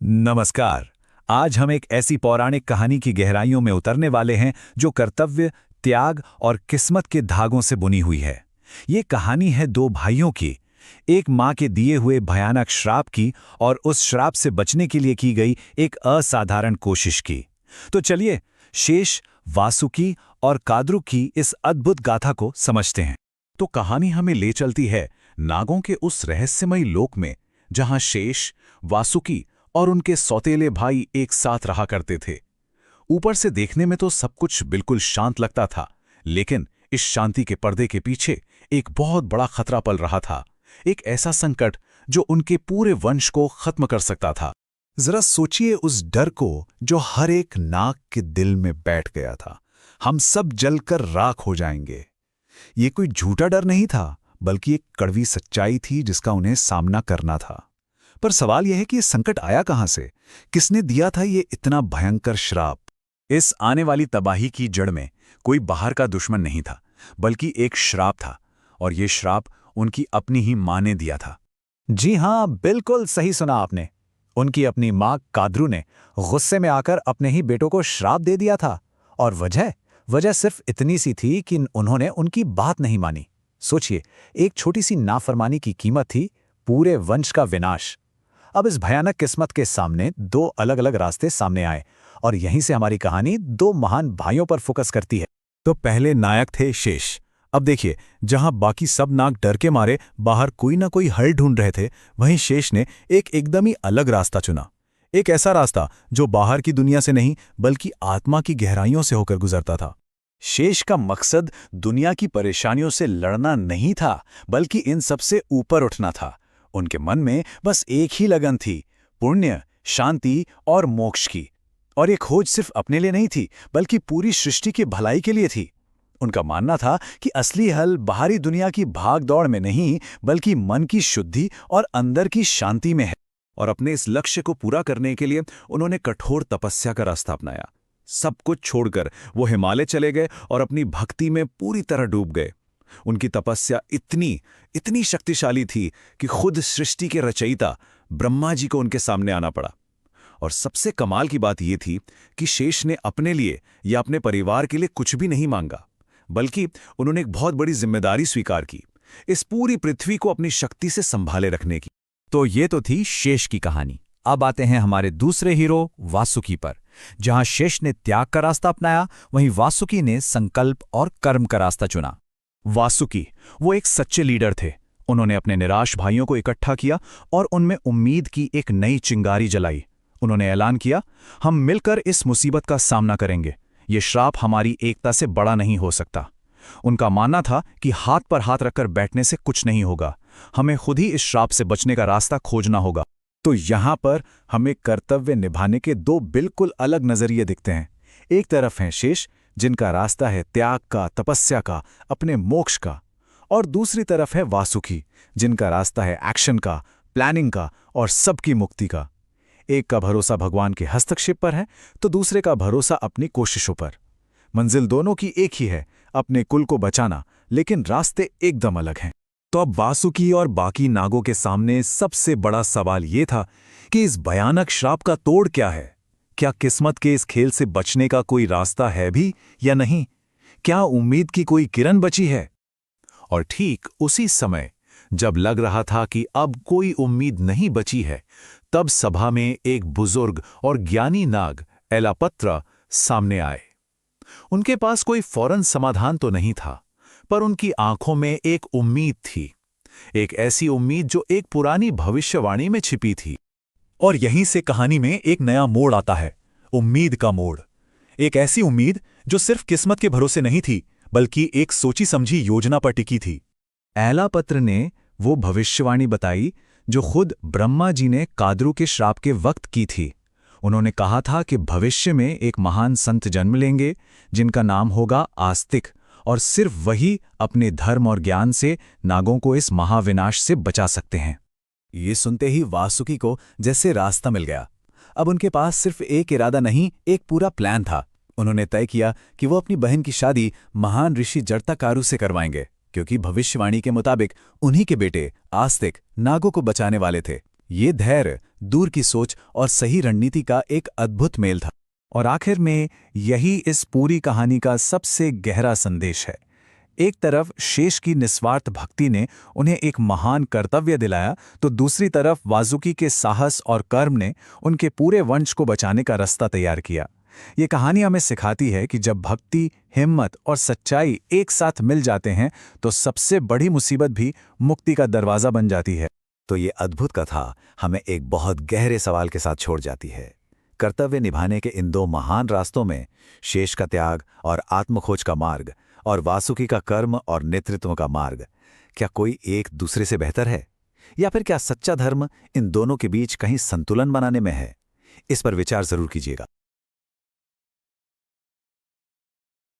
नमस्कार। आज हम एक ऐसी पौराणिक कहानी की गहराइयों में उतरने वाले हैं जो कर्तव्य, त्याग और किस्मत के धागों से बुनी हुई है। ये कहानी है दो भाइयों की, एक माँ के दिए हुए भयानक श्राप की और उस श्राप से बचने के लिए की गई एक असाधारण कोशिश की। तो चलिए शेष, वासुकी और काद्रू की इस अद्भुत गाथा को समझते हैं। तो कहानी हमें ले चलती है नागों के उस रहस्यमयी लोक में जहां शेष, वासुकी और उनके सौतेले भाई एक साथ रहा करते थे। ऊपर से देखने में तो सब कुछ बिल्कुल शांत लगता था, लेकिन इस शांति के पर्दे के पीछे एक बहुत बड़ा खतरा पल रहा था। एक ऐसा संकट जो उनके पूरे वंश को खत्म कर सकता था। जरा सोचिए उस डर को जो हर एक नाग के दिल में बैठ गया था। हम सब जलकर राख हो जाएंगे। ये कोई झूठा डर नहीं था, बल्कि एक कड़वी सच्चाई थी जिसका उन्हें सामना करना था। पर सवाल यह है कि ये संकट आया कहां से? किसने दिया था ये इतना भयंकर श्राप? इस आने वाली तबाही की जड़ में कोई बाहर का दुश्मन नहीं था, बल्कि एक श्राप था, और ये श्राप उनकी अपनी ही मां ने दिया था। जी हां, बिल्कुल सही सुना आपने। उनकी अपनी मां काद्रू ने गुस्से में आकर अपने ही बेटों को श्राप दे दिया था, और वजह सिर्फ इतनी सी थी कि उन्होंने उनकी बात नहीं मानी। सोचिए, एक छोटी सी नाफरमानी की कीमत थी पूरे वंश का विनाश। अब इस भयानक किस्मत के सामने दो अलग अलग रास्ते सामने आए, और यहीं से हमारी कहानी दो महान भाइयों पर फोकस करती है। तो पहले नायक थे शेष। अब देखिए, जहां बाकी सब नाग डर के मारे बाहर कोई ना कोई हल ढूंढ रहे थे, वहीं शेष ने एक एकदम ही अलग रास्ता चुना। एक ऐसा रास्ता जो बाहर की दुनिया से नहीं, बल्कि आत्मा की गहराइयों से होकर गुजरता था। शेष का मकसद दुनिया की परेशानियों से लड़ना नहीं था, बल्कि इन सबसे ऊपर उठना था। उनके मन में बस एक ही लगन थी, पुण्य, शांति और मोक्ष की। और ये खोज सिर्फ अपने लिए नहीं थी, बल्कि पूरी सृष्टि की भलाई के लिए थी। उनका मानना था कि असली हल बाहरी दुनिया की भाग-दौड़ में नहीं, बल्कि मन की शुद्धि और अंदर की शांति में है। और अपने इस लक्ष्य को पूरा करने के लिए उन्होंने कठोर तपस्या का रास्ता अपनाया। सब कुछ छोड़कर वो हिमालय चले गए और अपनी भक्ति में पूरी तरह डूब गए। उनकी तपस्या इतनी शक्तिशाली थी कि खुद सृष्टि के रचयिता ब्रह्मा जी को उनके सामने आना पड़ा। और सबसे कमाल की बात यह थी कि शेष ने अपने लिए या अपने परिवार के लिए कुछ भी नहीं मांगा, बल्कि उन्होंने एक बहुत बड़ी जिम्मेदारी स्वीकार की, इस पूरी पृथ्वी को अपनी शक्ति से संभाले रखने की। तो ये तो थी शेष की कहानी। अब आते हैं हमारे दूसरे हीरो वासुकी पर। जहां शेष ने त्याग का रास्ता अपनाया, वहीं वासुकी ने संकल्प और कर्म का रास्ता चुना। वासुकी वो एक सच्चे लीडर थे। उन्होंने अपने निराश भाइयों को इकट्ठा किया और उनमें उम्मीद की एक नई चिंगारी जलाई। उन्होंने ऐलान किया, हम मिलकर इस मुसीबत का सामना करेंगे। ये श्राप हमारी एकता से बड़ा नहीं हो सकता। उनका मानना था कि हाथ पर हाथ रखकर बैठने से कुछ नहीं होगा, हमें खुद ही इस श्राप से बचने का रास्ता खोजना होगा। तो यहां पर हमें कर्तव्य निभाने के दो बिल्कुल अलग नजरिए दिखते हैं। एक तरफ हैं शेष, जिनका रास्ता है त्याग का, तपस्या का, अपने मोक्ष का, और दूसरी तरफ है वासुकी, जिनका रास्ता है एक्शन का, प्लानिंग का और सबकी मुक्ति का। एक का भरोसा भगवान के हस्तक्षेप पर है, तो दूसरे का भरोसा अपनी कोशिशों पर। मंजिल दोनों की एक ही है, अपने कुल को बचाना, लेकिन रास्ते एकदम अलग हैं। तो अब वासुकी और बाकी नागों के सामने सबसे बड़ा सवाल ये था कि इस भयानक श्राप का तोड़ क्या है? क्या किस्मत के इस खेल से बचने का कोई रास्ता है भी या नहीं? क्या उम्मीद की कोई किरण बची है? और ठीक उसी समय जब लग रहा था कि अब कोई उम्मीद नहीं बची है, तब सभा में एक बुजुर्ग और ज्ञानी नाग एलापत्र सामने आए। उनके पास कोई फौरन समाधान तो नहीं था, पर उनकी आंखों में एक उम्मीद थी, एक ऐसी उम्मीद जो एक पुरानी भविष्यवाणी में छिपी थी। और यहीं से कहानी में एक नया मोड़ आता है, उम्मीद का मोड़। एक ऐसी उम्मीद जो सिर्फ किस्मत के भरोसे नहीं थी, बल्कि एक सोची समझी योजना पर टिकी थी। एलापत्र ने वो भविष्यवाणी बताई जो खुद ब्रह्मा जी ने काद्रू के श्राप के वक्त की थी। उन्होंने कहा था कि भविष्य में एक महान संत जन्म लेंगे जिनका नाम होगा आस्तिक, और सिर्फ वही अपने धर्म और ज्ञान से नागों को इस महाविनाश से बचा सकते हैं। ये सुनते ही वासुकी को जैसे रास्ता मिल गया। अब उनके पास सिर्फ एक इरादा नहीं, एक पूरा प्लान था। उन्होंने तय किया कि वो अपनी बहन की शादी महान ऋषि जटाकारु से करवाएंगे, क्योंकि भविष्यवाणी के मुताबिक उन्हीं के बेटे आस्तिक नागों को बचाने वाले थे। ये धैर्य, दूर की सोच और सही रणनीति का एक अद्भुत मेल था। और आखिर में यही इस पूरी कहानी का सबसे गहरा संदेश है। एक तरफ शेष की निस्वार्थ भक्ति ने उन्हें एक महान कर्तव्य दिलाया, तो दूसरी तरफ वासुकी के साहस और कर्म ने उनके पूरे वंश को बचाने का रास्ता तैयार किया। ये कहानी हमें सिखाती है कि जब भक्ति, हिम्मत और सच्चाई एक साथ मिल जाते हैं तो सबसे बड़ी मुसीबत भी मुक्ति का दरवाजा बन जाती है। तो ये अद्भुत कथा हमें एक बहुत गहरे सवाल के साथ छोड़ जाती है। कर्तव्य निभाने के इन दो महान रास्तों में, शेष का त्याग और आत्मखोज का मार्ग और वासुकी का कर्म और नेतृत्व का मार्ग, क्या कोई एक दूसरे से बेहतर है, या फिर क्या सच्चा धर्म इन दोनों के बीच कहीं संतुलन बनाने में है? इस पर विचार जरूर कीजिएगा।